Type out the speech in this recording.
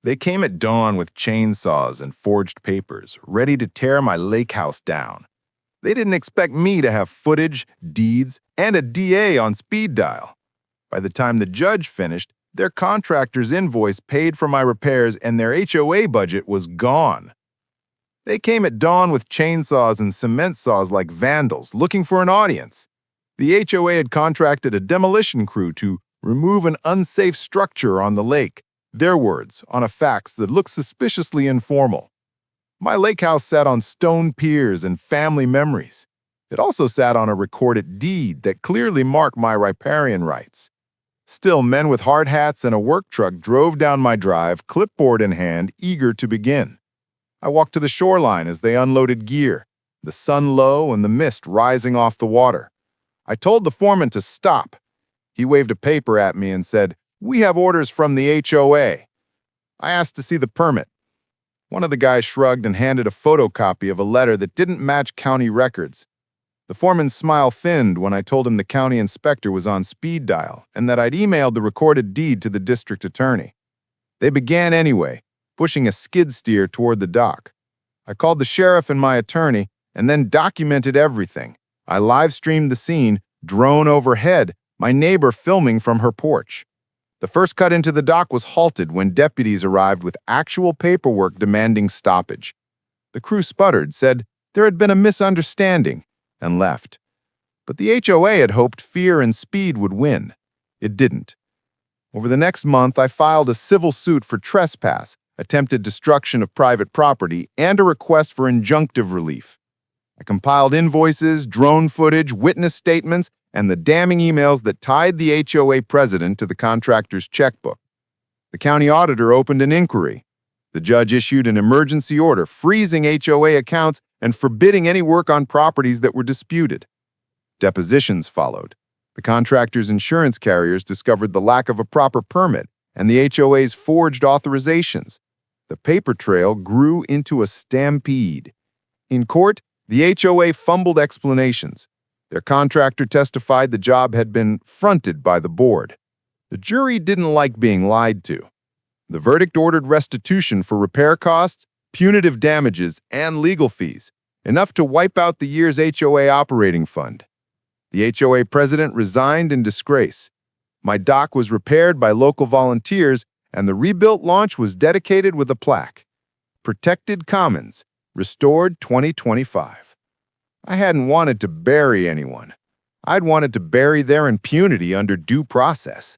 They came at dawn with chainsaws and forged papers, ready to tear my Lakehouse down. They didn't expect me to have footage, deeds, and a DA on speed dial. By the time the judge finished, their contractor's invoice paid for my repairs and their HOA budget was gone. They came at dawn with chainsaws and cement saws like vandals, looking for an audience. The HOA had contracted a demolition crew to remove an unsafe structure on the lake, their words, on a fax that looked suspiciously informal. My lake house sat on stone piers and family memories. It also sat on a recorded deed that clearly marked my riparian rights. Still, men with hard hats and a work truck drove down my drive, clipboard in hand, eager to begin. I walked to the shoreline as they unloaded gear, the sun low and the mist rising off the water. I told the foreman to stop. He waved a paper at me and said, "We have orders from the HOA." I asked to see the permit. One of the guys shrugged and handed a photocopy of a letter that didn't match county records. The foreman's smile thinned when I told him the county inspector was on speed dial and that I'd emailed the recorded deed to the district attorney. They began anyway, pushing a skid steer toward the dock. I called the sheriff and my attorney and then documented everything. I live-streamed the scene, drone overhead, my neighbor filming from her porch. The first cut into the dock was halted when deputies arrived with actual paperwork demanding stoppage. The crew sputtered, said there had been a misunderstanding, and left. But the HOA had hoped fear and speed would win. It didn't. Over the next month, I filed a civil suit for trespass, attempted destruction of private property, and a request for injunctive relief. I compiled invoices, drone footage, witness statements, and the damning emails that tied the HOA president to the contractor's checkbook. The county auditor opened an inquiry. The judge issued an emergency order freezing HOA accounts and forbidding any work on properties that were disputed. Depositions followed. The contractor's insurance carriers discovered the lack of a proper permit and the HOA's forged authorizations. The paper trail grew into a stampede. In court, the HOA fumbled explanations. Their contractor testified the job had been fronted by the board. The jury didn't like being lied to. The verdict ordered restitution for repair costs, punitive damages, and legal fees, enough to wipe out the year's HOA operating fund. The HOA president resigned in disgrace. My dock was repaired by local volunteers, and the rebuilt launch was dedicated with a plaque. Protected Commons, restored 2025. I hadn't wanted to bury anyone. I'd wanted to bury their impunity under due process.